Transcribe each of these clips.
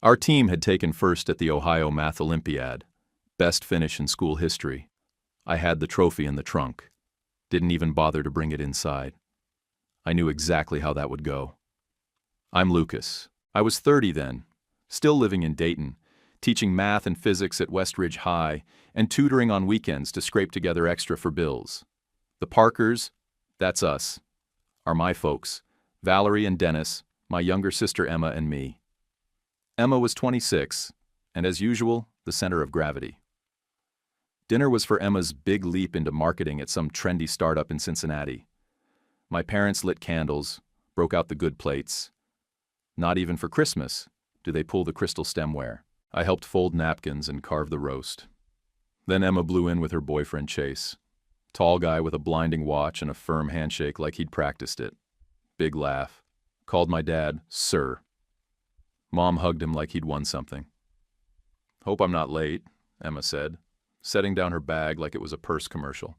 Our team had taken first at the Ohio Math Olympiad. Best finish in school history. I had the trophy in the trunk. Didn't even bother to bring it inside. I knew exactly how that would go. I'm Lucas. I was 30 then, still living in Dayton, teaching math and physics at Westridge High, and tutoring on weekends to scrape together extra for bills. The Parkers, that's us, are my folks, Valerie and Dennis, my younger sister Emma and me. Emma was 26, and as usual, the center of gravity. Dinner was for Emma's big leap into marketing at some trendy startup in Cincinnati. My parents lit candles, broke out the good plates. Not even for Christmas do they pull the crystal stemware. I helped fold napkins and carve the roast. Then Emma blew in with her boyfriend Chase. Tall guy with a blinding watch and a firm handshake like he'd practiced it. Big laugh. Called my dad, Sir. Mom hugged him like he'd won something. Hope I'm not late, Emma said, setting down her bag like it was a purse commercial.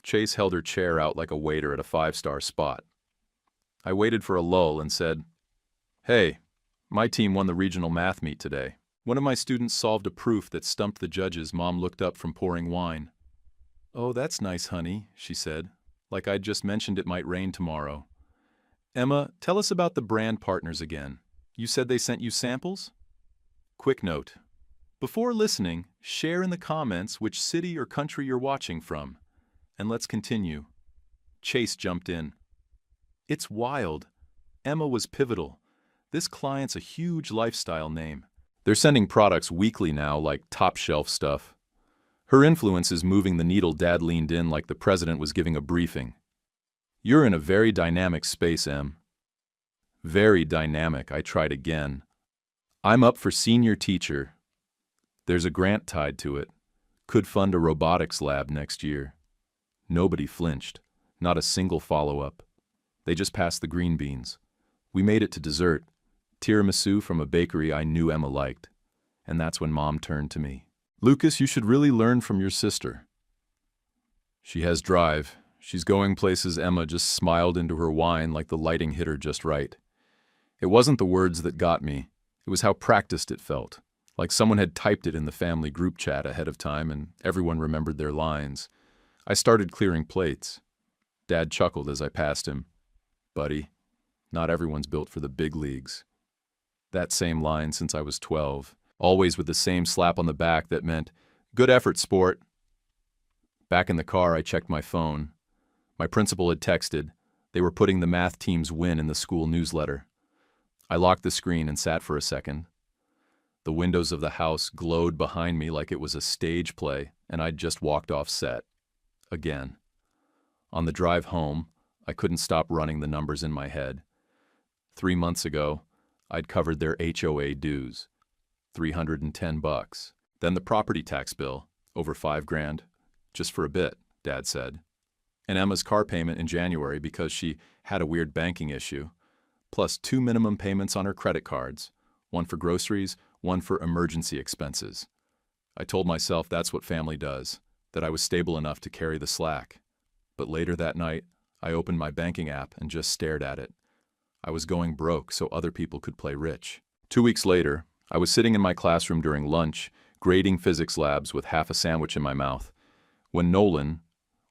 Chase held her chair out like a waiter at a five-star spot. I waited for a lull and said, Hey, my team won the regional math meet today. One of my students solved a proof that stumped the judges. Mom looked up from pouring wine. Oh, that's nice, honey, she said, like I'd just mentioned it might rain tomorrow. Emma, tell us about the brand partners again. You said they sent you samples? Quick note. Before listening, share in the comments which city or country you're watching from. And let's continue. Chase jumped in. It's wild. Emma was pivotal. This client's a huge lifestyle name. They're sending products weekly now, like top-shelf stuff. Her influence is moving the needle. Dad leaned in like the president was giving a briefing. You're in a very dynamic space, Em. Very dynamic, I tried again. I'm up for senior teacher. There's a grant tied to it. Could fund a robotics lab next year. Nobody flinched. Not a single follow-up. They just passed the green beans. We made it to dessert. Tiramisu from a bakery I knew Emma liked. And that's when Mom turned to me. Lucas, you should really learn from your sister. She has drive. She's going places. Emma just smiled into her wine like the lighting hit her just right. It wasn't the words that got me. It was how practiced it felt. Like someone had typed it in the family group chat ahead of time and everyone remembered their lines. I started clearing plates. Dad chuckled as I passed him. Buddy, not everyone's built for the big leagues. That same line since I was 12, always with the same slap on the back that meant, good effort, sport. Back in the car, I checked my phone. My principal had texted. They were putting the math team's win in the school newsletter. I locked the screen and sat for a second. The windows of the house glowed behind me like it was a stage play, and I'd just walked off set. Again. On the drive home, I couldn't stop running the numbers in my head. 3 months ago, I'd covered their HOA dues. $310. Then the property tax bill, over $5,000, just for a bit, Dad said. And Emma's car payment in January because she had a weird banking issue, plus 2 minimum payments on her credit cards, one for groceries, one for emergency expenses. I told myself that's what family does, that I was stable enough to carry the slack. But later that night, I opened my banking app and just stared at it. I was going broke so other people could play rich. 2 weeks later, I was sitting in my classroom during lunch, grading physics labs with half a sandwich in my mouth, when Nolan,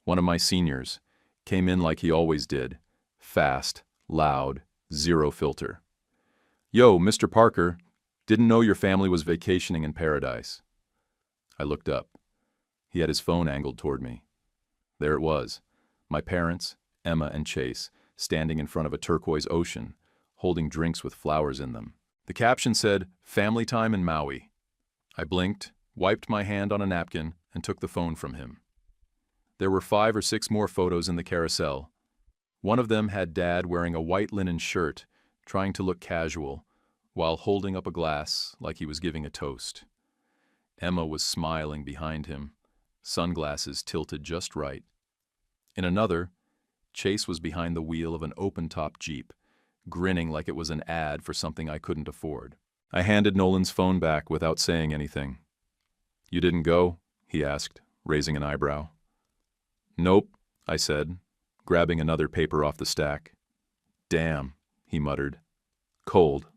one of my seniors, came in like he always did, fast, loud, zero filter. Yo, Mr. Parker, didn't know your family was vacationing in paradise. I looked up. He had his phone angled toward me. There it was, my parents, Emma and Chase, standing in front of a turquoise ocean, holding drinks with flowers in them. The caption said, Family Time in Maui. I blinked, wiped my hand on a napkin, and took the phone from him. There were 5 or 6 more photos in the carousel. One of them had Dad wearing a white linen shirt, trying to look casual, while holding up a glass like he was giving a toast. Emma was smiling behind him, sunglasses tilted just right. In another, Chase was behind the wheel of an open-top Jeep, grinning like it was an ad for something I couldn't afford. I handed Nolan's phone back without saying anything. You didn't go? He asked, raising an eyebrow. Nope, I said, grabbing another paper off the stack. Damn, he muttered. Cold.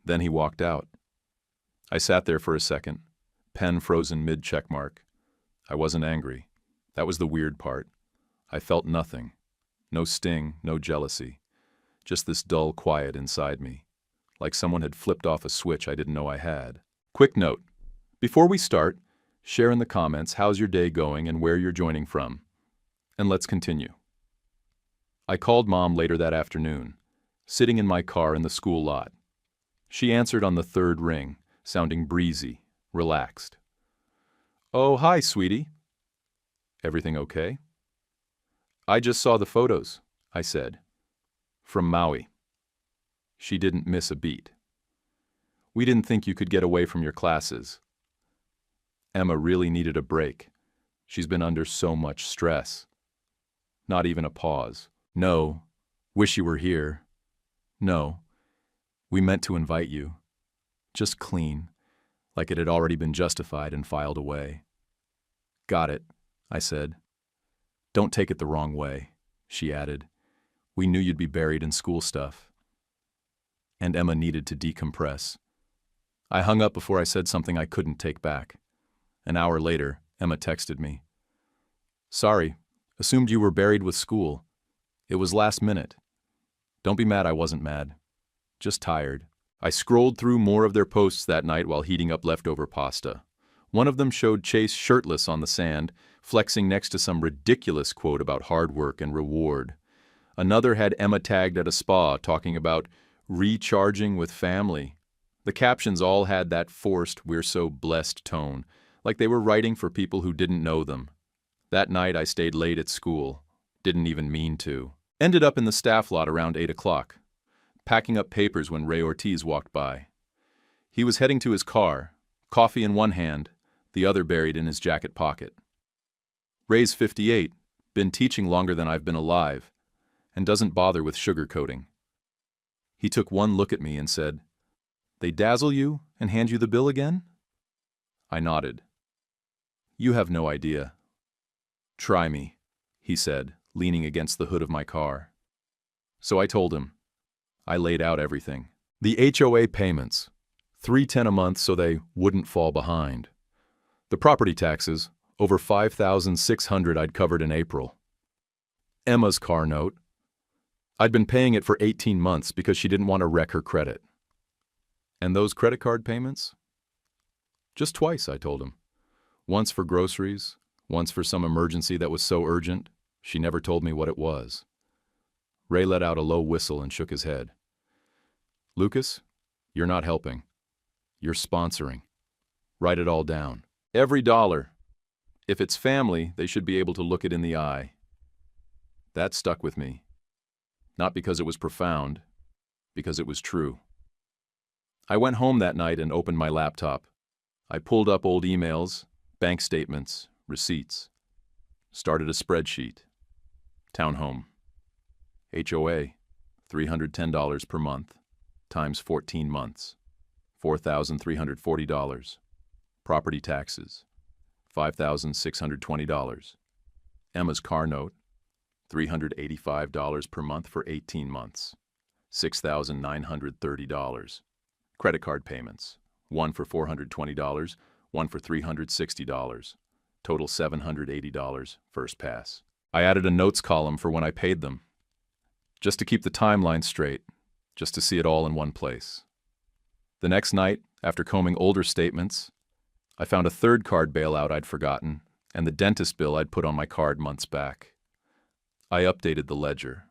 Then he walked out. I sat there for a second, pen frozen mid-checkmark. I wasn't angry. That was the weird part. I felt nothing. No sting, no jealousy. Just this dull quiet inside me. Like someone had flipped off a switch I didn't know I had. Quick note. Before we start, share in the comments how's your day going and where you're joining from. And let's continue. I called Mom later that afternoon, sitting in my car in the school lot. She answered on the third ring, sounding breezy, relaxed. "Oh, hi, sweetie. Everything okay?" "I just saw the photos," I said. "From Maui." She didn't miss a beat. "We didn't think you could get away from your classes." Emma really needed a break. She's been under so much stress. Not even a pause. "No. Wish you were here." "No. We meant to invite you." Just clean, like it had already been justified and filed away. "Got it," I said. "Don't take it the wrong way," she added. "We knew you'd be buried in school stuff." And Emma needed to decompress. I hung up before I said something I couldn't take back. An hour later, Emma texted me. "Sorry, assumed you were buried with school. It was last minute." Don't be mad I wasn't mad. Just tired. I scrolled through more of their posts that night while heating up leftover pasta. One of them showed Chase shirtless on the sand, flexing next to some ridiculous quote about hard work and reward. Another had Emma tagged at a spa talking about recharging with family. The captions all had that forced, we're so blessed tone, like they were writing for people who didn't know them. That night I stayed late at school. Didn't even mean to. Ended up in the staff lot around 8 o'clock, packing up papers when Ray Ortiz walked by. He was heading to his car, coffee in one hand, the other buried in his jacket pocket. Ray's 58, been teaching longer than I've been alive, and doesn't bother with sugarcoating. He took one look at me and said, "They dazzle you and hand you the bill again?" I nodded. "You have no idea." "Try me," he said, leaning against the hood of my car. So I told him. I laid out everything. The HOA payments, $310 a month so they wouldn't fall behind. The property taxes, over $5,600 I'd covered in April. Emma's car note. I'd been paying it for 18 months because she didn't want to wreck her credit. And those credit card payments? Just twice, I told him. Once for groceries, once for some emergency that was so urgent, she never told me what it was. Ray let out a low whistle and shook his head. "Lucas, you're not helping. You're sponsoring. Write it all down. Every dollar. If it's family, they should be able to look it in the eye." That stuck with me. Not because it was profound, because it was true. I went home that night and opened my laptop. I pulled up old emails, bank statements, receipts. Started a spreadsheet. Townhome. HOA, $310 per month, times 14 months, $4,340. Property taxes, $5,620. Emma's car note, $385 per month for 18 months, $6,930. Credit card payments, one for $420, one for $360. Total $780, first pass. I added a notes column for when I paid them, just to keep the timeline straight, just to see it all in one place. The next night, after combing older statements, I found a third card bailout I'd forgotten and the dentist bill I'd put on my card months back. I updated the ledger.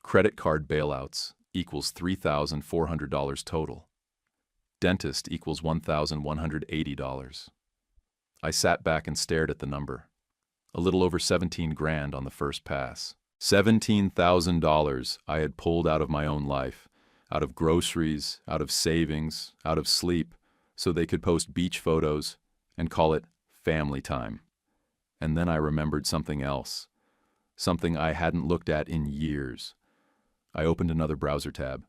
Credit card bailouts equals $3,400 total. Dentist equals $1,180. I sat back and stared at the number. A little over 17 grand on the first pass. $17,000 I had pulled out of my own life, out of groceries, out of savings, out of sleep, so they could post beach photos and call it family time. And then I remembered something else, something I hadn't looked at in years. I opened another browser tab.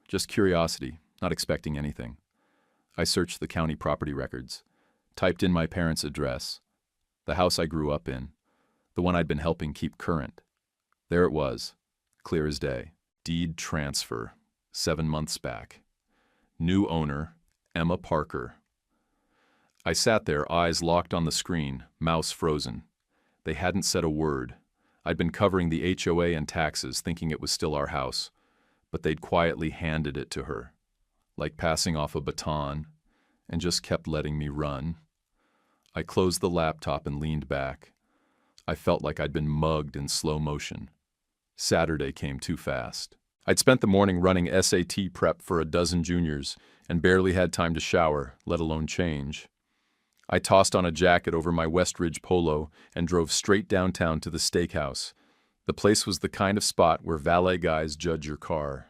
Just curiosity, not expecting anything. I searched the county property records, typed in my parents' address, the house I grew up in, the one I'd been helping keep current. There it was, clear as day. Deed transfer, 7 months back. New owner, Emma Parker. I sat there, eyes locked on the screen, mouse frozen. They hadn't said a word. I'd been covering the HOA and taxes, thinking it was still our house, but they'd quietly handed it to her, like passing off a baton, and just kept letting me run. I closed the laptop and leaned back. I felt like I'd been mugged in slow motion. Saturday came too fast. I'd spent the morning running SAT prep for a dozen juniors and barely had time to shower, let alone change. I tossed on a jacket over my Westridge polo and drove straight downtown to the steakhouse. The place was the kind of spot where valet guys judge your car.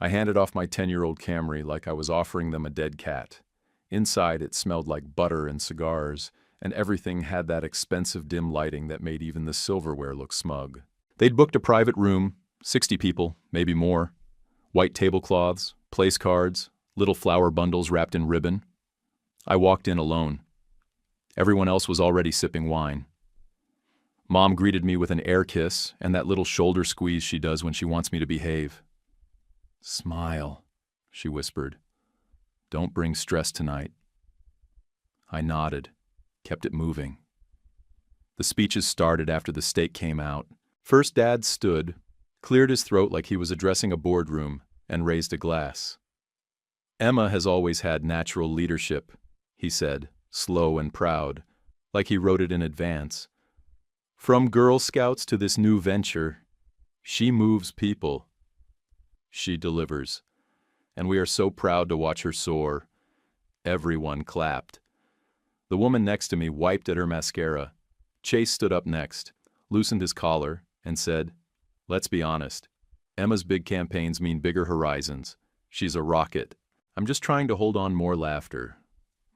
I handed off my 10-year-old Camry like I was offering them a dead cat. Inside, it smelled like butter and cigars, and everything had that expensive dim lighting that made even the silverware look smug. They'd booked a private room, 60 people, maybe more. White tablecloths, place cards, little flower bundles wrapped in ribbon. I walked in alone. Everyone else was already sipping wine. Mom greeted me with an air kiss and that little shoulder squeeze she does when she wants me to behave. "Smile," she whispered. "Don't bring stress tonight." I nodded, kept it moving. The speeches started after the steak came out. First, Dad stood, cleared his throat like he was addressing a boardroom, and raised a glass. "Emma has always had natural leadership," he said, slow and proud, like he wrote it in advance. "From Girl Scouts to this new venture, she moves people. She delivers. And we are so proud to watch her soar." Everyone clapped. The woman next to me wiped at her mascara. Chase stood up next, loosened his collar, and said, "Let's be honest. Emma's big campaigns mean bigger horizons. She's a rocket. I'm just trying to hold on more laughter,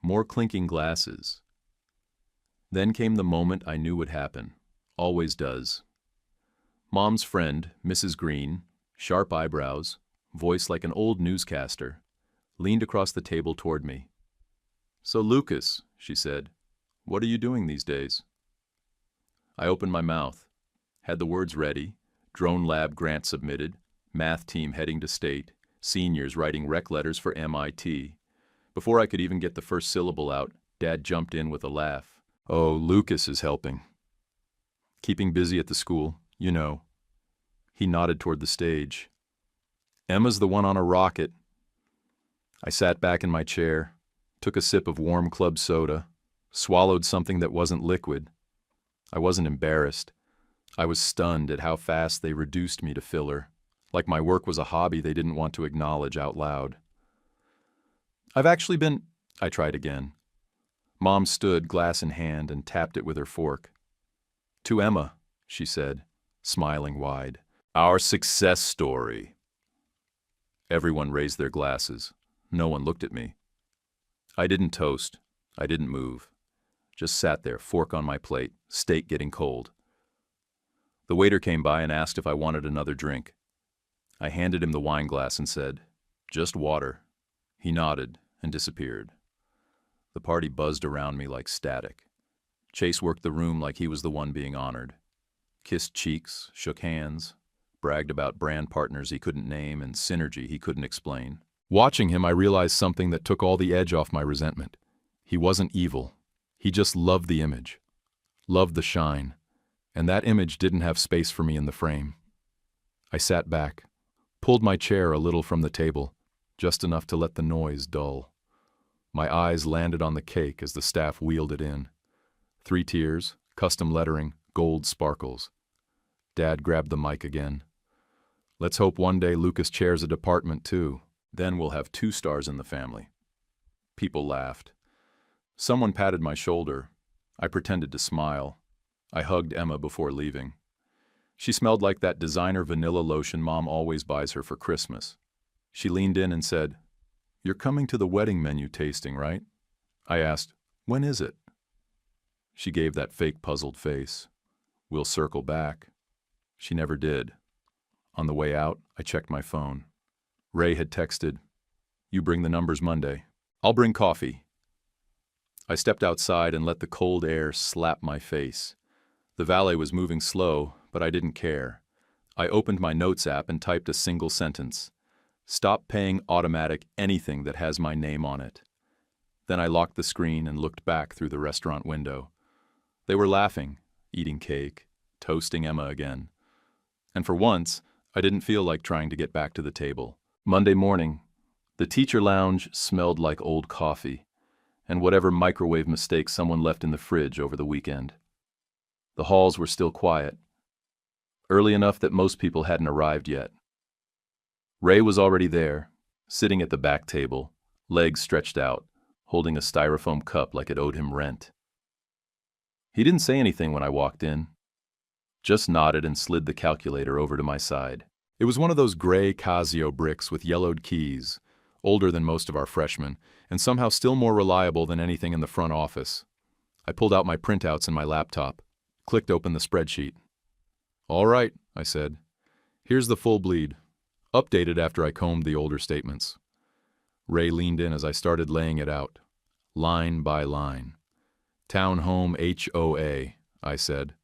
more clinking glasses." Then came the moment I knew would happen. Always does. Mom's friend, Mrs. Green, sharp eyebrows, voice like an old newscaster, leaned across the table toward me. "So Lucas," she said, "what are you doing these days?" I opened my mouth, had the words ready, drone lab grant submitted, math team heading to state, seniors writing rec letters for MIT. Before I could even get the first syllable out, Dad jumped in with a laugh. "Oh, Lucas is helping. Keeping busy at the school, you know." He nodded toward the stage. "Emma's the one on a rocket." I sat back in my chair, took a sip of warm club soda, swallowed something that wasn't liquid. I wasn't embarrassed. I was stunned at how fast they reduced me to filler, like my work was a hobby they didn't want to acknowledge out loud. "I've actually been—" I tried again. Mom stood, glass in hand, and tapped it with her fork. "To Emma," she said, smiling wide. "Our success story." Everyone raised their glasses. No one looked at me. I didn't toast. I didn't move. Just sat there, fork on my plate, steak getting cold. The waiter came by and asked if I wanted another drink. I handed him the wine glass and said, "Just water." He nodded and disappeared. The party buzzed around me like static. Chase worked the room like he was the one being honored. Kissed cheeks, shook hands, bragged about brand partners he couldn't name and synergy he couldn't explain. Watching him, I realized something that took all the edge off my resentment. He wasn't evil. He just loved the image, loved the shine, and that image didn't have space for me in the frame. I sat back, pulled my chair a little from the table, just enough to let the noise dull. My eyes landed on the cake as the staff wheeled it in. 3 tiers, custom lettering, gold sparkles. Dad grabbed the mic again. "Let's hope one day Lucas chairs a department too. Then we'll have 2 stars in the family." People laughed. Someone patted my shoulder. I pretended to smile. I hugged Emma before leaving. She smelled like that designer vanilla lotion Mom always buys her for Christmas. She leaned in and said, "You're coming to the wedding menu tasting, right?" I asked, "When is it?" She gave that fake puzzled face. "We'll circle back." She never did. On the way out, I checked my phone. Ray had texted, "You bring the numbers Monday. I'll bring coffee." I stepped outside and let the cold air slap my face. The valet was moving slow, but I didn't care. I opened my notes app and typed a single sentence. Stop paying automatic anything that has my name on it. Then I locked the screen and looked back through the restaurant window. They were laughing, eating cake, toasting Emma again. And for once, I didn't feel like trying to get back to the table. Monday morning, the teacher lounge smelled like old coffee and whatever microwave mistake someone left in the fridge over the weekend. The halls were still quiet, early enough that most people hadn't arrived yet. Ray was already there, sitting at the back table, legs stretched out, holding a styrofoam cup like it owed him rent. He didn't say anything when I walked in, just nodded and slid the calculator over to my side. It was one of those gray Casio bricks with yellowed keys, older than most of our freshmen, and somehow still more reliable than anything in the front office. I pulled out my printouts and my laptop, clicked open the spreadsheet. "All right," I said. "Here's the full bleed, updated after I combed the older statements." Ray leaned in as I started laying it out, line by line. "Townhome HOA," I said.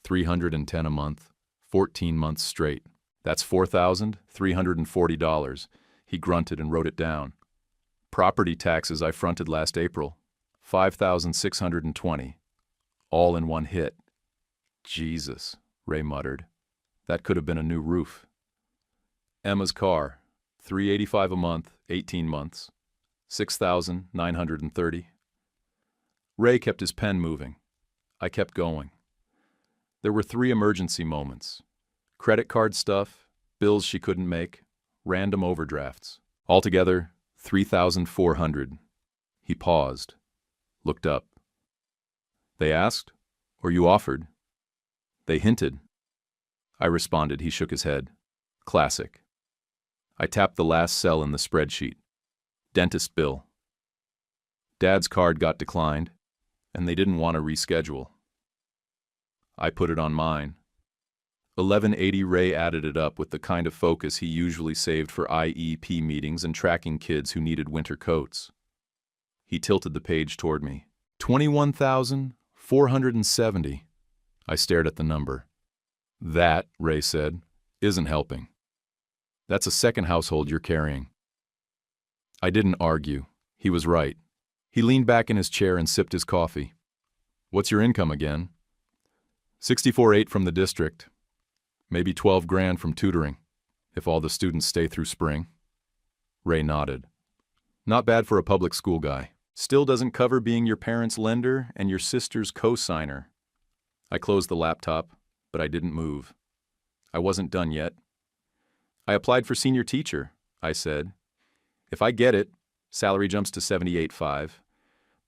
$310 a month, 14 months straight. That's $4,340. He grunted and wrote it down. "Property taxes I fronted last April, $5,620. All in one hit." "Jesus," Ray muttered. "That could have been a new roof." "Emma's car, $385 a month, 18 months, $6,930. Ray kept his pen moving. I kept going. There were 3 emergency moments. Credit card stuff, bills she couldn't make, random overdrafts. Altogether, $3,400. He paused, looked up. "They asked? Or you offered?" "They hinted." I responded. He shook his head. Classic. I tapped the last cell in the spreadsheet. Dentist bill. Dad's card got declined, and they didn't want to reschedule. I put it on mine. 1180. Ray added it up with the kind of focus he usually saved for IEP meetings and tracking kids who needed winter coats. He tilted the page toward me. 21,470. I stared at the number. "That," Ray said, "isn't helping. That's a second household you're carrying." I didn't argue. He was right. He leaned back in his chair and sipped his coffee. "What's your income again?" 64.8 from the district. Maybe 12 grand from tutoring, if all the students stay through spring." Ray nodded. "Not bad for a public school guy. Still doesn't cover being your parents' lender and your sister's co-signer." I closed the laptop, but I didn't move. I wasn't done yet. "I applied for senior teacher," I said. "If I get it, salary jumps to $78,500,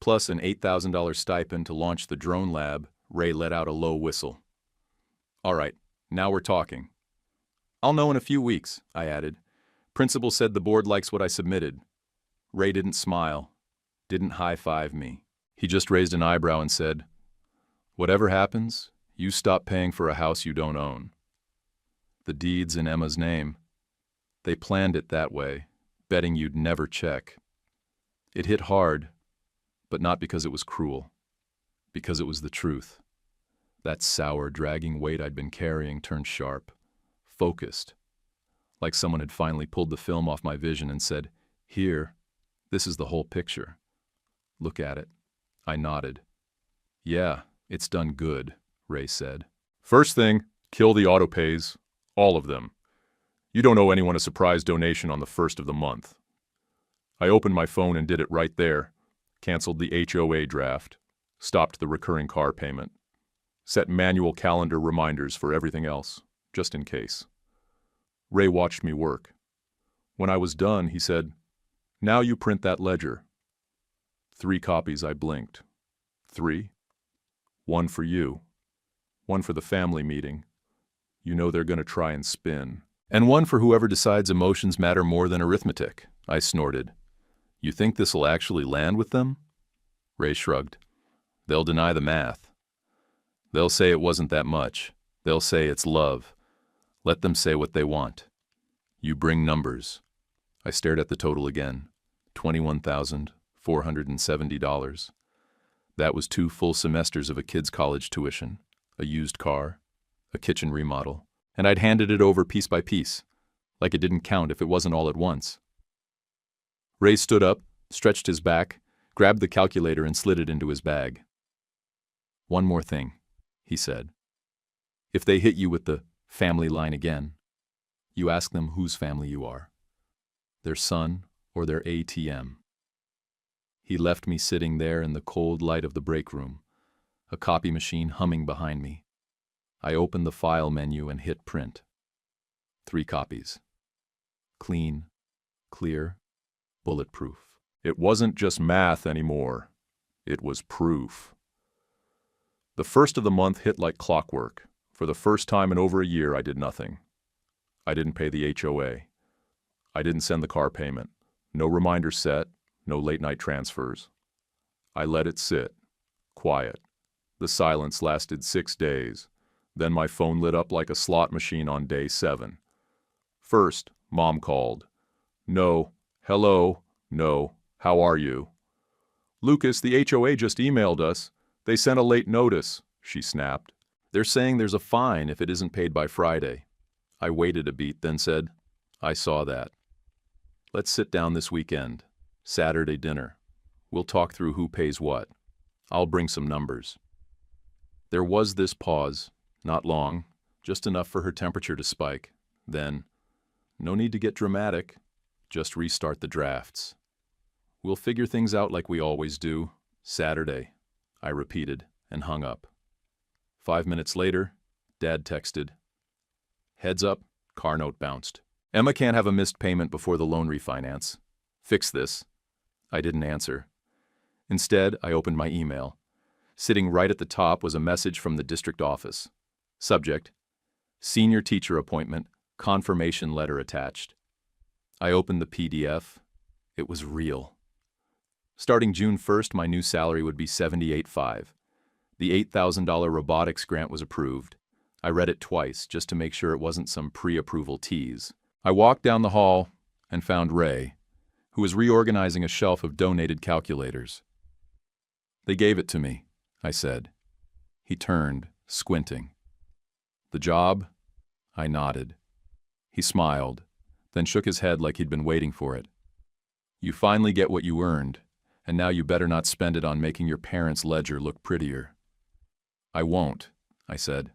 plus an $8,000 stipend to launch the drone lab." Ray let out a low whistle. "All right, now we're talking." "I'll know in a few weeks," I added. "Principal said the board likes what I submitted." Ray didn't smile, didn't high-five me. He just raised an eyebrow and said, "Whatever happens, you stop paying for a house you don't own." The deed's in Emma's name. They planned it that way, betting you'd never check. It hit hard, but not because it was cruel. Because it was the truth. That sour, dragging weight I'd been carrying turned sharp, focused, like someone had finally pulled the film off my vision and said, "Here, this is the whole picture. Look at it." I nodded. "Yeah, it's done good," Ray said. "First thing, kill the autopays, all of them. You don't owe anyone a surprise donation on the 1st of the month." I opened my phone and did it right there, canceled the HOA draft, stopped the recurring car payment, set manual calendar reminders for everything else, just in case. Ray watched me work. When I was done, he said, "Now you print that ledger." 3 copies. I blinked. 3? One for you. One for the family meeting. You know they're going to try and spin. And one for whoever decides emotions matter more than arithmetic. I snorted. "You think this'll actually land with them?" Ray shrugged. "They'll deny the math. They'll say it wasn't that much. They'll say it's love. Let them say what they want. You bring numbers." I stared at the total again. $21,470. That was 2 full semesters of a kid's college tuition, a used car, a kitchen remodel, and I'd handed it over piece by piece. like it didn't count if it wasn't all at once. Ray stood up, stretched his back, grabbed the calculator and slid it into his bag. "One more thing," he said. "If they hit you with the family line again, you ask them whose family you are, their son or their ATM." He left me sitting there in the cold light of the break room, a copy machine humming behind me. I opened the file menu and hit print. 3 copies. Clean, clear, bulletproof. It wasn't just math anymore. It was proof. The first of the month hit like clockwork. For the first time in over a year, I did nothing. I didn't pay the HOA. I didn't send the car payment. No reminder set, no late-night transfers. I let it sit, quiet. The silence lasted 6 days. Then my phone lit up like a slot machine on day 7. First, Mom called. "No. Hello. No. How are you?" "Lucas, the HOA just emailed us. They sent a late notice," she snapped. "They're saying there's a fine if it isn't paid by Friday." I waited a beat, then said, "I saw that. Let's sit down this weekend. Saturday dinner. We'll talk through who pays what. I'll bring some numbers." There was this pause, not long, just enough for her temperature to spike. Then, "No need to get dramatic. Just restart the drafts. We'll figure things out like we always do. Saturday," I repeated and hung up. 5 minutes later, Dad texted, "Heads up, car note bounced. Emma can't have a missed payment before the loan refinance. Fix this." I didn't answer. Instead, I opened my email. Sitting right at the top was a message from the district office. Subject: Senior teacher appointment, confirmation letter attached. I opened the PDF. It was real. Starting June 1st, my new salary would be $78,500. The $8,000 robotics grant was approved. I read it twice just to make sure it wasn't some pre-approval tease. I walked down the hall and found Ray, who was reorganizing a shelf of donated calculators. "They gave it to me," I said. He turned, squinting. "The job?" I nodded. He smiled, then shook his head like he'd been waiting for it. "You finally get what you earned, and now you better not spend it on making your parents' ledger look prettier." "I won't," I said.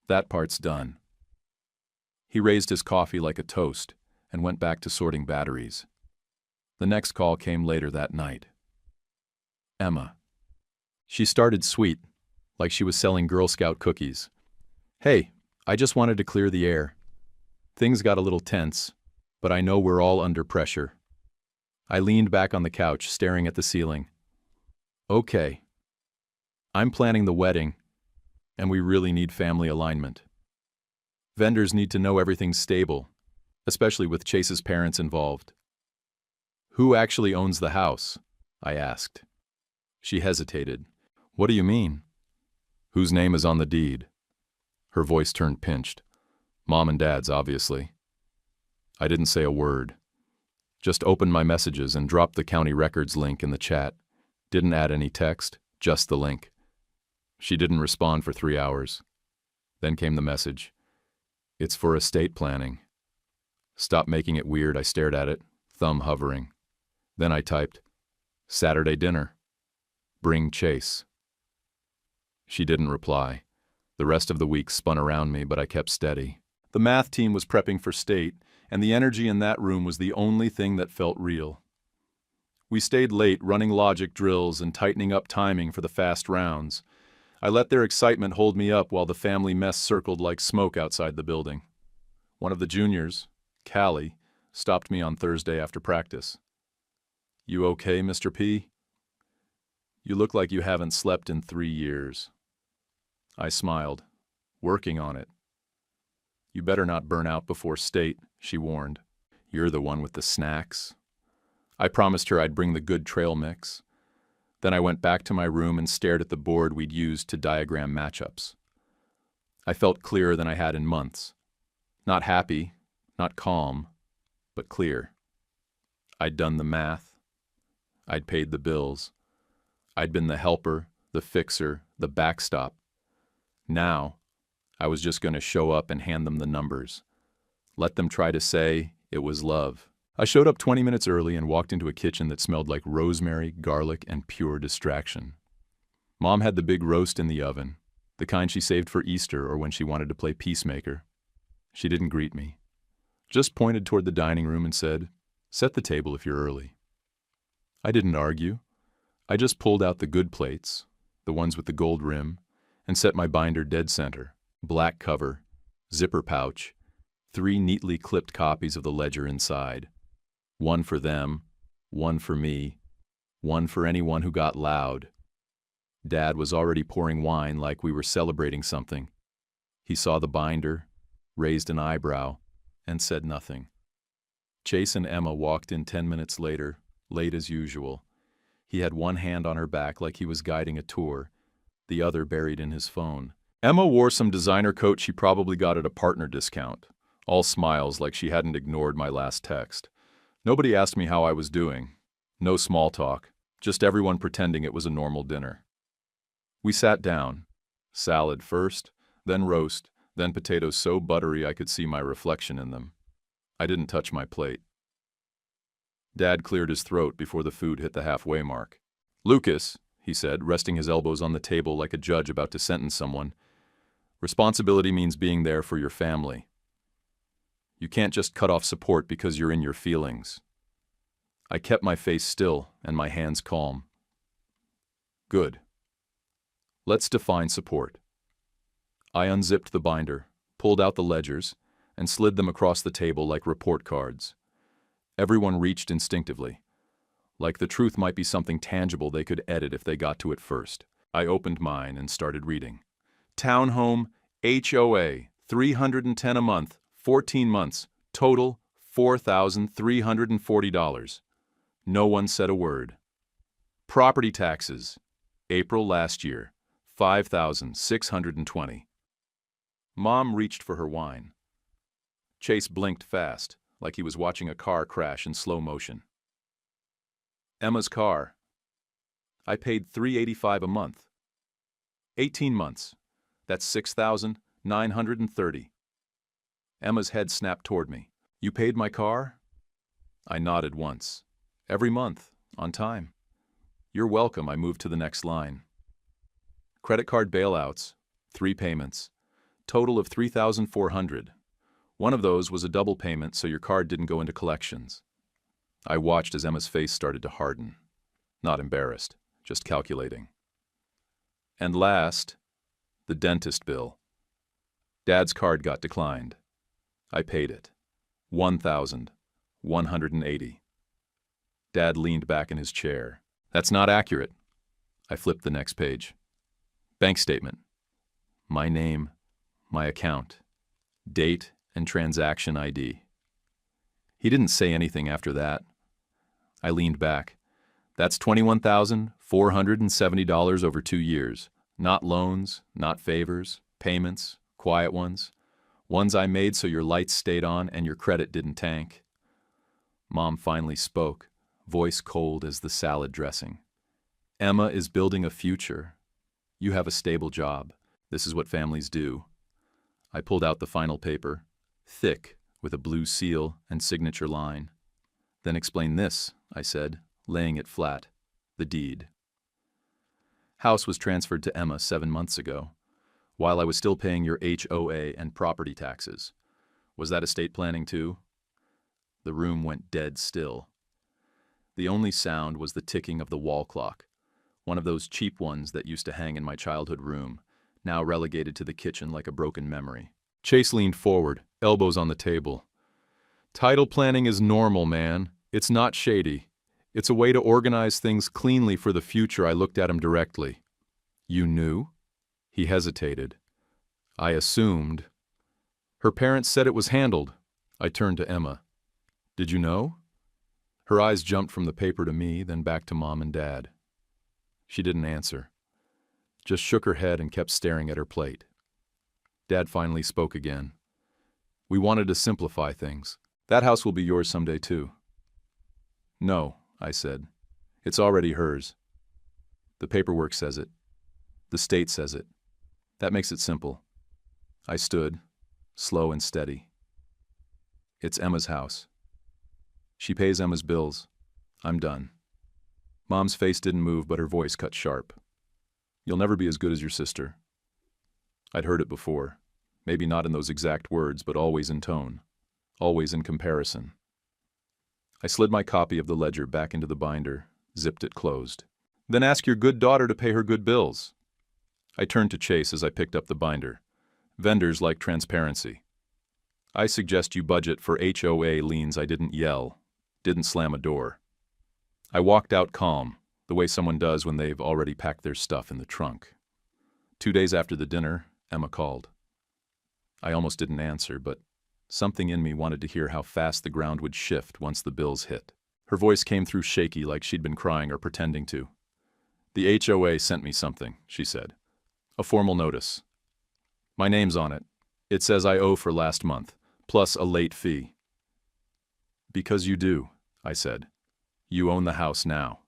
"That part's done." He raised his coffee like a toast and went back to sorting batteries. The next call came later that night. Emma. She started sweet, like she was selling Girl Scout cookies. "Hey, I just wanted to clear the air. Things got a little tense, but I know we're all under pressure." I leaned back on the couch, staring at the ceiling. "Okay. I'm planning the wedding, and we really need family alignment. Vendors need to know everything's stable, especially with Chase's parents involved." "Who actually owns the house?" I asked. She hesitated. "What do you mean?" "Whose name is on the deed?" Her voice turned pinched. "Mom and Dad's, obviously." I didn't say a word. Just opened my messages and dropped the county records link in the chat. Didn't add any text, just the link. She didn't respond for 3 hours. Then came the message. "It's for estate planning." Stop making it weird, I stared at it, thumb hovering. Then I typed, "Saturday dinner. Bring Chase." She didn't reply. The rest of the week spun around me, but I kept steady. The math team was prepping for state, and the energy in that room was the only thing that felt real. We stayed late running logic drills and tightening up timing for the fast rounds. I let their excitement hold me up while the family mess circled like smoke outside the building. One of the juniors, Callie, stopped me on Thursday after practice. "You okay, Mr. P? You look like you haven't slept in 3 years." I smiled. "Working on it." "You better not burn out before state," she warned. "You're the one with the snacks." I promised her I'd bring the good trail mix. Then I went back to my room and stared at the board we'd used to diagram matchups. I felt clearer than I had in months. Not happy, not calm, but clear. I'd done the math. I'd paid the bills. I'd been the helper, the fixer, the backstop. Now, I was just going to show up and hand them the numbers. Let them try to say it was love. I showed up 20 minutes early and walked into a kitchen that smelled like rosemary, garlic, and pure distraction. Mom had the big roast in the oven, the kind she saved for Easter or when she wanted to play peacemaker. She didn't greet me, just pointed toward the dining room and said, "Set the table if you're early." I didn't argue. I just pulled out the good plates, the ones with the gold rim, and set my binder dead center, black cover, zipper pouch, 3 neatly clipped copies of the ledger inside. One for them, one for me, one for anyone who got loud. Dad was already pouring wine like we were celebrating something. He saw the binder, raised an eyebrow, and said nothing. Chase and Emma walked in 10 minutes later, late as usual. He had one hand on her back like he was guiding a tour, the other buried in his phone. Emma wore some designer coat she probably got at a partner discount, all smiles like she hadn't ignored my last text. Nobody asked me how I was doing. No small talk, just everyone pretending it was a normal dinner. We sat down. Salad first, then roast, then potatoes so buttery I could see my reflection in them. I didn't touch my plate. Dad cleared his throat before the food hit the halfway mark. "Lucas," he said, resting his elbows on the table like a judge about to sentence someone, "responsibility means being there for your family. You can't just cut off support because you're in your feelings." I kept my face still and my hands calm. "Good. Let's define support." I unzipped the binder, pulled out the ledgers, and slid them across the table like report cards. Everyone reached instinctively, like the truth might be something tangible they could edit if they got to it first. I opened mine and started reading. Townhome, HOA, $310 a month, 14 months, total $4,340. No one said a word. Property taxes, April last year, $5,620. Mom reached for her wine. Chase blinked fast, like he was watching a car crash in slow motion. Emma's car. I paid $385 a month. 18 months. That's $6,930. Emma's head snapped toward me. "You paid my car?" I nodded once. "Every month, on time." "You're welcome." I moved to the next line. Credit card bailouts, 3 payments, total of $3,400. One of those was a double payment so your card didn't go into collections. I watched as Emma's face started to harden. Not embarrassed, just calculating. And last, the dentist bill. Dad's card got declined. I paid it. $1,180. Dad leaned back in his chair. "That's not accurate." I flipped the next page. Bank statement. My name, my account, date and transaction ID. He didn't say anything after that. I leaned back. "That's $21,470 over 2 years. Not loans, not favors, payments, quiet ones. Ones I made so your lights stayed on and your credit didn't tank." Mom finally spoke, voice cold as the salad dressing. "Emma is building a future. You have a stable job. This is what families do." I pulled out the final paper, thick, with a blue seal and signature line. "Then explain this," I said, laying it flat. "The deed. House was transferred to Emma 7 months ago, while I was still paying your HOA and property taxes. Was that estate planning too?" The room went dead still. The only sound was the ticking of the wall clock, one of those cheap ones that used to hang in my childhood room, now relegated to the kitchen like a broken memory. Chase leaned forward, elbows on the table. "Title planning is normal, man. It's not shady. It's a way to organize things cleanly for the future." I looked at him directly. "You knew?" He hesitated. "I assumed." "Her parents said it was handled." I turned to Emma. "Did you know?" Her eyes jumped from the paper to me, then back to Mom and Dad. She didn't answer, just shook her head and kept staring at her plate. Dad finally spoke again. "We wanted to simplify things. That house will be yours someday too." "No," I said. "It's already hers. The paperwork says it. The state says it. That makes it simple." I stood, slow and steady. It's Emma's house. She pays Emma's bills. I'm done. Mom's face didn't move, but her voice cut sharp. You'll never be as good as your sister. I'd heard it before. Maybe not in those exact words, but always in tone. Always in comparison. I slid my copy of the ledger back into the binder, zipped it closed. Then ask your good daughter to pay her good bills. I turned to Chase as I picked up the binder. Vendors like transparency. I suggest you budget for HOA liens. I didn't yell, didn't slam a door. I walked out calm, the way someone does when they've already packed their stuff in the trunk. 2 days after the dinner, Emma called. I almost didn't answer, but something in me wanted to hear how fast the ground would shift once the bills hit. Her voice came through shaky, like she'd been crying or pretending to. The HOA sent me something, she said. A formal notice. My name's on it. It says I owe for last month, plus a late fee. Because you do, I said. You own the house now.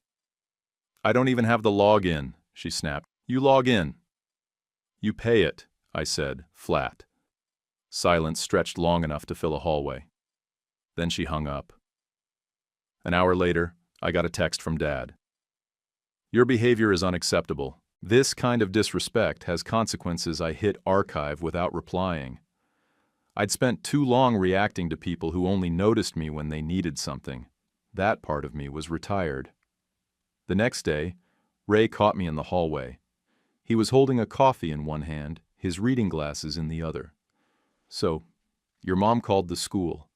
I don't even have the login, she snapped. You log in. You pay it, I said, flat. Silence stretched long enough to fill a hallway. Then she hung up. An hour later, I got a text from Dad. Your behavior is unacceptable. This kind of disrespect has consequences. I hit archive without replying. I'd spent too long reacting to people who only noticed me when they needed something. That part of me was retired. The next day, Ray caught me in the hallway. He was holding a coffee in one hand, his reading glasses in the other. So, your mom called the school.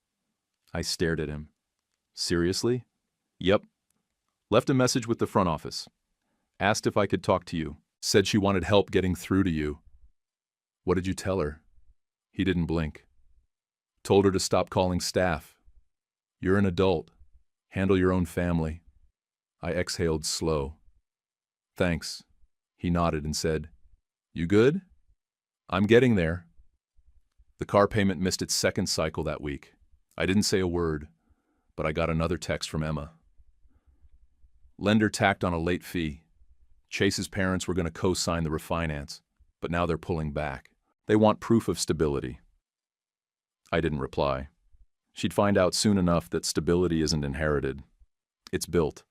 I stared at him. Seriously? Yep. Left a message with the front office. Asked if I could talk to you. Said she wanted help getting through to you. What did you tell her? He didn't blink. Told her to stop calling staff. You're an adult. Handle your own family. I exhaled slow. Thanks. He nodded and said, You good? I'm getting there. The car payment missed its second cycle that week. I didn't say a word, but I got another text from Emma. Lender tacked on a late fee. Chase's parents were going to co-sign the refinance, but now they're pulling back. They want proof of stability. I didn't reply. She'd find out soon enough that stability isn't inherited. It's built.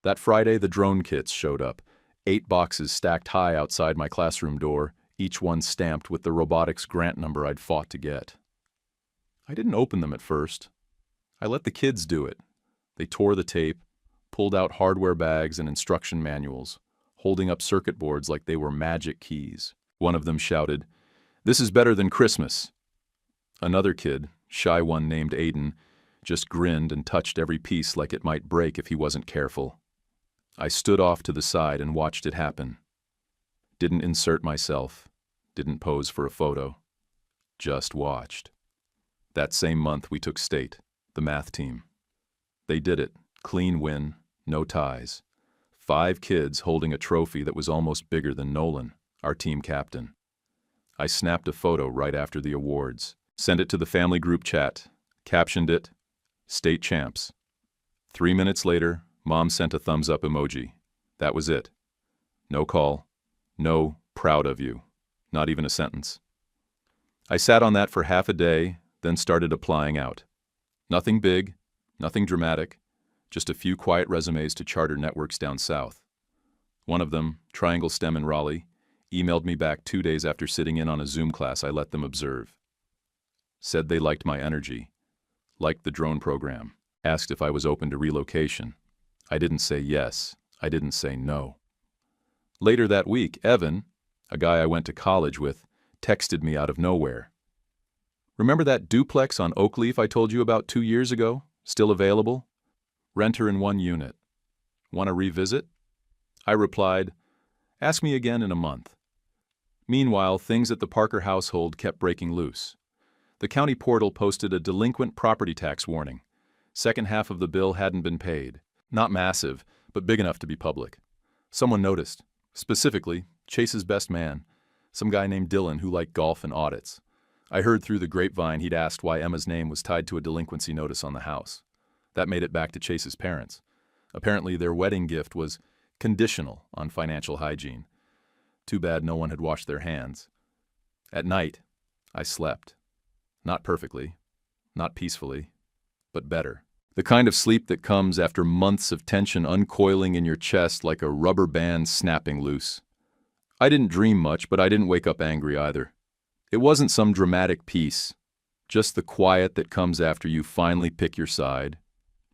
That Friday, the drone kits showed up. 8 boxes stacked high outside my classroom door, each one stamped with the robotics grant number I'd fought to get. I didn't open them at first. I let the kids do it. They tore the tape, pulled out hardware bags and instruction manuals, holding up circuit boards like they were magic keys. One of them shouted, "This is better than Christmas." Another kid, shy one named Aiden, just grinned and touched every piece like it might break if he wasn't careful. I stood off to the side and watched it happen. Didn't insert myself, didn't pose for a photo. Just watched. That same month we took state, the math team. They did it, clean win, no ties. 5 kids holding a trophy that was almost bigger than Nolan, our team captain. I snapped a photo right after the awards, sent it to the family group chat, captioned it, "State champs." 3 minutes later, Mom sent a thumbs up emoji. That was it. No call, no "proud of you," not even a sentence. I sat on that for half a day, then started applying out. Nothing big, nothing dramatic, just a few quiet resumes to charter networks down south. One of them, Triangle STEM in Raleigh, emailed me back 2 days after sitting in on a Zoom class I let them observe. Said they liked my energy, liked the drone program, asked if I was open to relocation. I didn't say yes, I didn't say no. Later that week, Evan, a guy I went to college with, texted me out of nowhere. "Remember that duplex on Oakleaf I told you about 2 years ago? Still available? Rent her in 1 unit. Want to revisit?" I replied, "Ask me again in a month." Meanwhile, things at the Parker household kept breaking loose. The county portal posted a delinquent property tax warning. Second half of the bill hadn't been paid. Not massive, but big enough to be public. Someone noticed. Specifically, Chase's best man, some guy named Dylan who liked golf and audits. I heard through the grapevine he'd asked why Emma's name was tied to a delinquency notice on the house. That made it back to Chase's parents. Apparently their wedding gift was conditional on financial hygiene. Too bad no one had washed their hands. At night, I slept. Not perfectly, Not peacefully, but better. The kind of sleep that comes after months of tension uncoiling in your chest like a rubber band snapping loose. I didn't dream much, but I didn't wake up angry either. It wasn't some dramatic peace, just the quiet that comes after you finally pick your side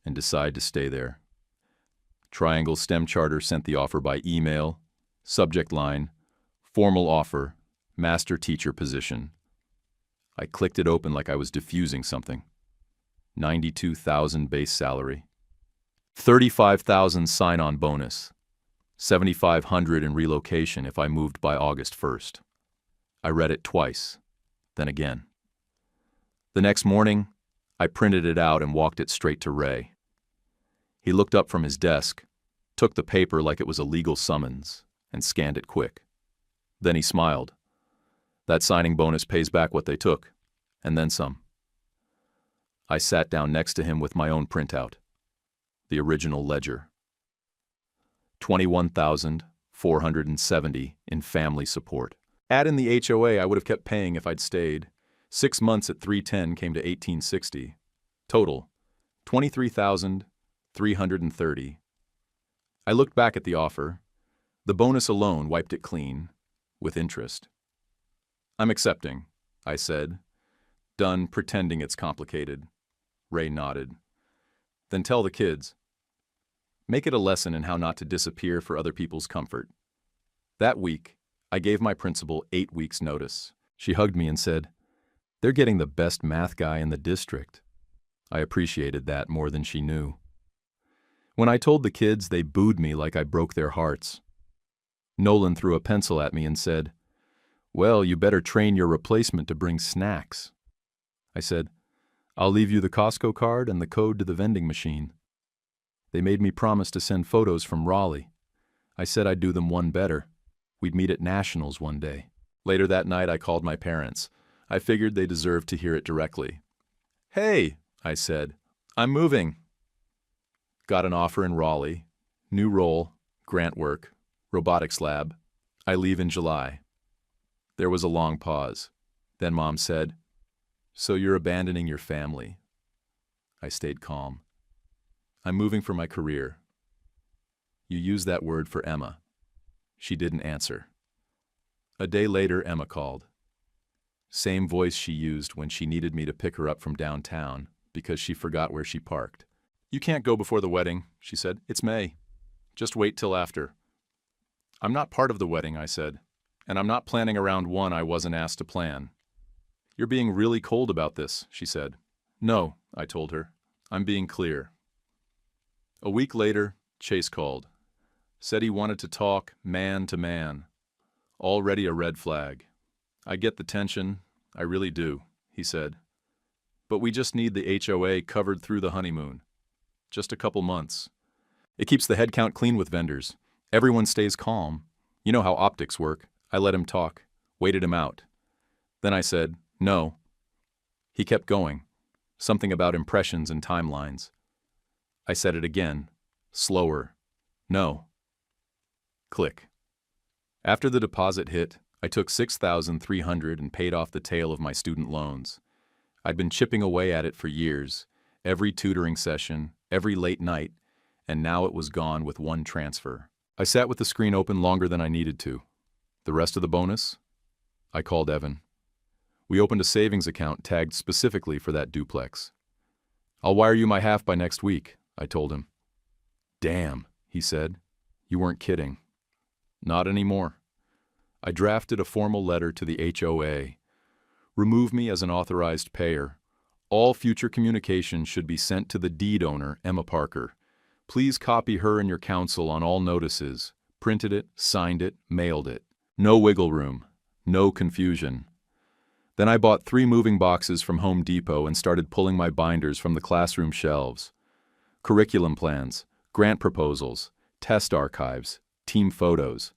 and decide to stay there. Triangle STEM Charter sent the offer by email, subject line, formal offer, master teacher position. I clicked it open like I was diffusing something. 92,000 base salary, 35,000 sign-on bonus, 7,500 in relocation if I moved by August 1st. I read it twice, then again. The next morning, I printed it out and walked it straight to Ray. He looked up from his desk, took the paper like it was a legal summons, and scanned it quick. Then he smiled. That signing bonus pays back what they took, and then some. I sat down next to him with my own printout, the original ledger. 21,470 in family support. Add in the HOA I would have kept paying if I'd stayed. 6 months at 310 came to 1860. Total, 23,330. I looked back at the offer. The bonus alone wiped it clean, with interest. I'm accepting, I said, done pretending it's complicated. Ray nodded. Then tell the kids. Make it a lesson in how not to disappear for other people's comfort. That week, I gave my principal 8 weeks' notice. She hugged me and said, "They're getting the best math guy in the district." I appreciated that more than she knew. When I told the kids, they booed me like I broke their hearts. Nolan threw a pencil at me and said, "Well, you better train your replacement to bring snacks." I said, "I'll leave you the Costco card and the code to the vending machine." They made me promise to send photos from Raleigh. I said I'd do them one better. We'd meet at Nationals one day. Later that night, I called my parents. I figured they deserved to hear it directly. "Hey," I said, "I'm moving." Got an offer in Raleigh. New role, grant work, robotics lab. I leave in July. There was a long pause. Then Mom said, "So you're abandoning your family?" I stayed calm. "I'm moving for my career." You use that word for Emma. She didn't answer. A day later, Emma called. Same voice she used when she needed me to pick her up from downtown because she forgot where she parked. "You can't go before the wedding," she said. "It's May. Just wait till after." "I'm not part of the wedding," I said, "and I'm not planning around one I wasn't asked to plan." "You're being really cold about this," she said. "No," I told her. "I'm being clear." A week later, Chase called. Said he wanted to talk man to man. Already a red flag. "I get the tension, I really do," he said. "But we just need the HOA covered through the honeymoon. Just a couple months. It keeps the head count clean with vendors. Everyone stays calm. You know how optics work." I let him talk, waited him out. Then I said, "No." He kept going. Something about impressions and timelines. I said it again, slower. "No." Click. After the deposit hit, I took $6,300 and paid off the tail of my student loans. I'd been chipping away at it for years, every tutoring session, every late night, and now it was gone with one transfer. I sat with the screen open longer than I needed to. The rest of the bonus? I called Evan. We opened a savings account tagged specifically for that duplex. "I'll wire you my half by next week," I told him. "Damn," he said. "You weren't kidding." "Not anymore." I drafted a formal letter to the HOA. Remove me as an authorized payer. All future communication should be sent to the deed owner, Emma Parker. Please copy her and your counsel on all notices. Printed it, signed it, mailed it. No wiggle room. No confusion. Then I bought 3 moving boxes from Home Depot and started pulling my binders from the classroom shelves. Curriculum plans, grant proposals, test archives, team photos.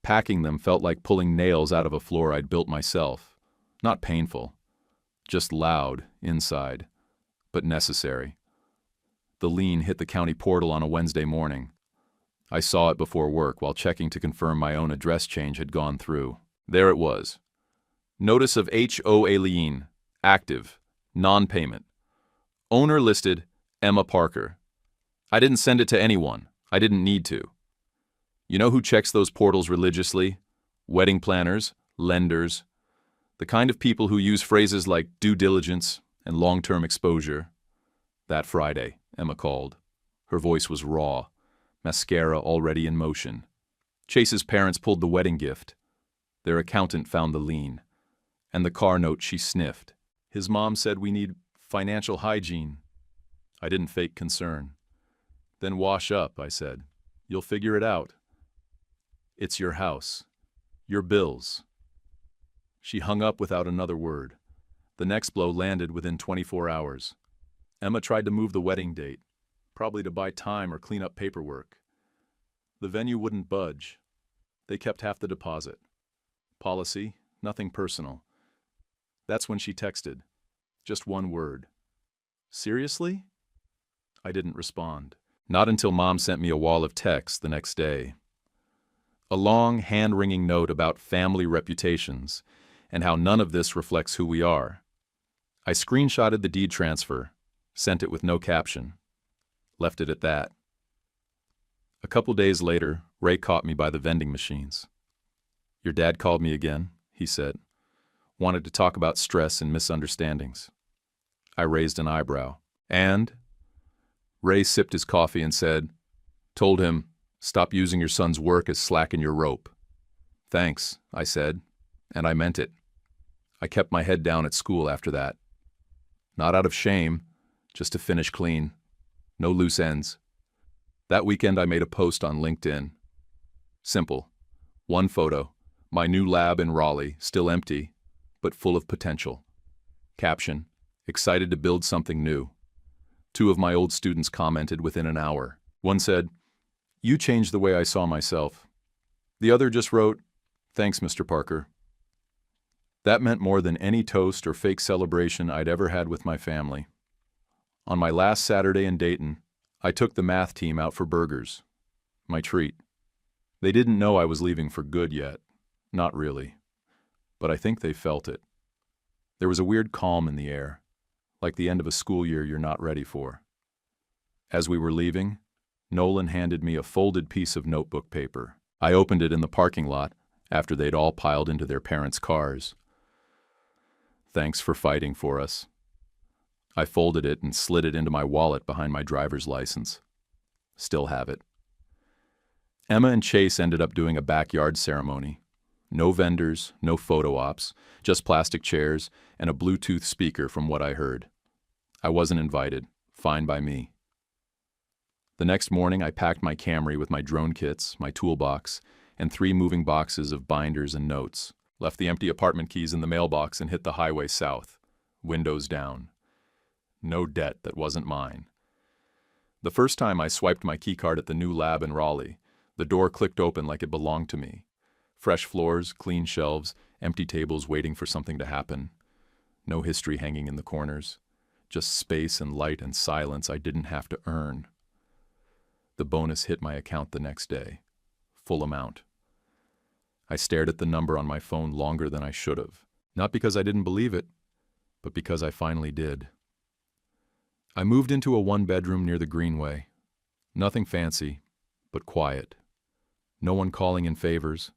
Packing them felt like pulling nails out of a floor I'd built myself. Not painful, just loud inside, but necessary. The lien hit the county portal on a Wednesday morning. I saw it before work while checking to confirm my own address change had gone through. There it was. Notice of HOA lien, active, Non-payment. Owner listed Emma Parker. I didn't send it to anyone. I didn't need to. You know who checks those portals religiously? Wedding planners, lenders, the kind of people who use phrases like due diligence and long-term exposure. That Friday, Emma called. Her voice was raw, mascara already in motion. Chase's parents pulled the wedding gift. Their accountant found the lien. And the car note she sniffed. His mom said we need financial hygiene. I didn't fake concern. Then wash up, I said. You'll figure it out. It's your house. Your bills. She hung up without another word. The next blow landed within 24 hours. Emma tried to move the wedding date, probably to buy time or clean up paperwork. The venue wouldn't budge. They kept half the deposit. Policy, nothing personal. That's when she texted. Just one word. Seriously? I didn't respond. Not until Mom sent me a wall of texts the next day. A long, hand-wringing note about family reputations and how none of this reflects who we are. I screenshotted the deed transfer, sent it with no caption, left it at that. A couple days later, Ray caught me by the vending machines. Your dad called me again, he said. Wanted to talk about stress and misunderstandings. I raised an eyebrow. And? Ray sipped his coffee and said, told him, stop using your son's work as slack in your rope. Thanks, I said, and I meant it. I kept my head down at school after that. Not out of shame, just to finish clean. No loose ends. That weekend I made a post on LinkedIn. Simple. One photo. My new lab in Raleigh, still empty, but full of potential. Caption, excited to build something new. 2 of my old students commented within an hour. One said, you changed the way I saw myself. The other just wrote, thanks, Mr. Parker. That meant more than any toast or fake celebration I'd ever had with my family. On my last Saturday in Dayton, I took the math team out for burgers. My treat. They didn't know I was leaving for good yet. Not really. But I think they felt it. There was a weird calm in the air, like the end of a school year you're not ready for. As we were leaving, Nolan handed me a folded piece of notebook paper. I opened it in the parking lot after they'd all piled into their parents' cars. Thanks for fighting for us. I folded it and slid it into my wallet behind my driver's license. Still have it. Emma and Chase ended up doing a backyard ceremony. No vendors, no photo ops, just plastic chairs and a Bluetooth speaker from what I heard. I wasn't invited. Fine by me. The next morning I packed my Camry with my drone kits, my toolbox, and 3 moving boxes of binders and notes. Left the empty apartment keys in the mailbox and hit the highway south. Windows down. No debt that wasn't mine. The first time I swiped my keycard at the new lab in Raleigh, the door clicked open like it belonged to me. Fresh floors, clean shelves, empty tables waiting for something to happen. No history hanging in the corners. Just space and light and silence I didn't have to earn. The bonus hit my account the next day. Full amount. I stared at the number on my phone longer than I should have. Not because I didn't believe it, but because I finally did. I moved into a 1-bedroom near the Greenway. Nothing fancy, but quiet. No one calling in favors.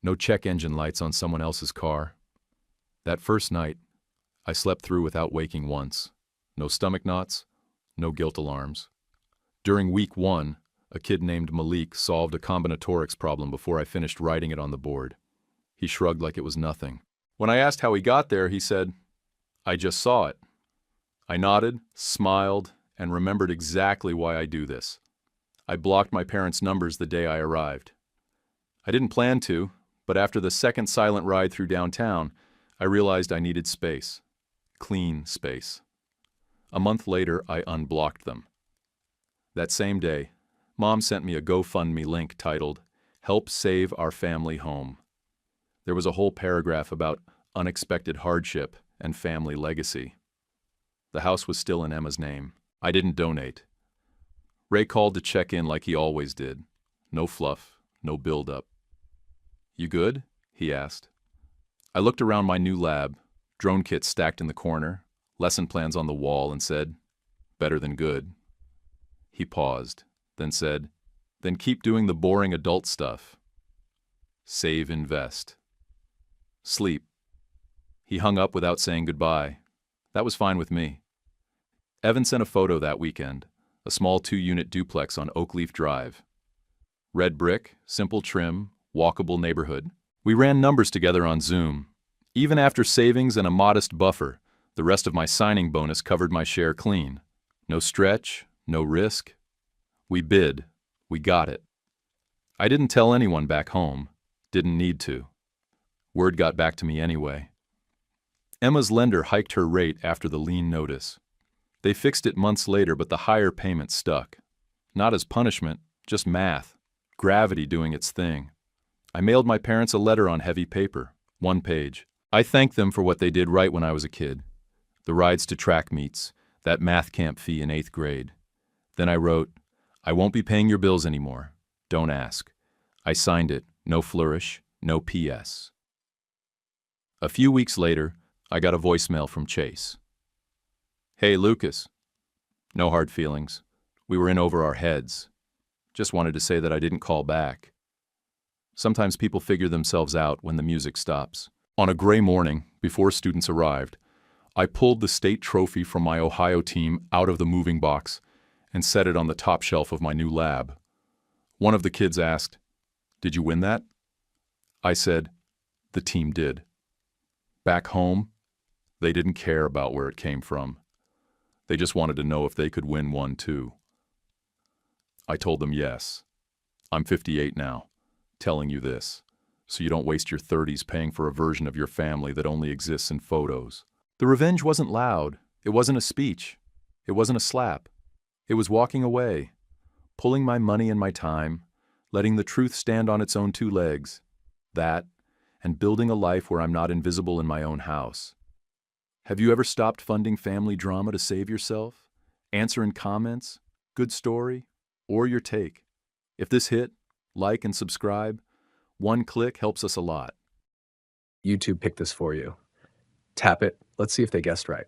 No check engine lights on someone else's car. That first night, I slept through without waking once. No stomach knots, no guilt alarms. During week 1, a kid named Malik solved a combinatorics problem before I finished writing it on the board. He shrugged like it was nothing. When I asked how he got there, he said, I just saw it. I nodded, smiled, and remembered exactly why I do this. I blocked my parents' numbers the day I arrived. I didn't plan to, but after the second silent ride through downtown, I realized I needed space. Clean space. A month later, I unblocked them. That same day, Mom sent me a GoFundMe link titled, Help Save Our Family Home. There was a whole paragraph about unexpected hardship and family legacy. The house was still in Emma's name. I didn't donate. Ray called to check in like he always did. No fluff, no build-up. You good? He asked. I looked around my new lab, drone kits stacked in the corner, lesson plans on the wall, and said, "Better than good." He paused, then said, "Then keep doing the boring adult stuff. Save, invest. Sleep." He hung up without saying goodbye. That was fine with me. Evan sent a photo that weekend, a small 2-unit duplex on Oakleaf Drive. Red brick, simple trim, walkable neighborhood. We ran numbers together on Zoom. Even after savings and a modest buffer, the rest of my signing bonus covered my share clean. No stretch, no risk. We bid. We got it. I didn't tell anyone back home. Didn't need to. Word got back to me anyway. Emma's lender hiked her rate after the lien notice. They fixed it months later, but the higher payment stuck. Not as punishment, just math. Gravity doing its thing. I mailed my parents a letter on heavy paper, 1 page. I thanked them for what they did right when I was a kid. The rides to track meets, that math camp fee in 8th grade. Then I wrote, "I won't be paying your bills anymore. Don't ask." I signed it, no flourish, no PS. A few weeks later, I got a voicemail from Chase. "Hey, Lucas." No hard feelings. We were in over our heads. Just wanted to say that I didn't call back. Sometimes people figure themselves out when the music stops. On a gray morning, before students arrived, I pulled the state trophy from my Ohio team out of the moving box and set it on the top shelf of my new lab. One of the kids asked, "Did you win that?" I said, "The team did." Back home, they didn't care about where it came from. They just wanted to know if they could win one too. I told them yes. I'm 58 now, telling you this, so you don't waste your 30s paying for a version of your family that only exists in photos. The revenge wasn't loud. It wasn't a speech. It wasn't a slap. It was walking away, pulling my money and my time, letting the truth stand on its own 2 legs. That, and building a life where I'm not invisible in my own house. Have you ever stopped funding family drama to save yourself? Answer in comments, good story, or your take. If this hit, like and subscribe. 1 click helps us a lot. YouTube picked this for you. Tap it. Let's see if they guessed right.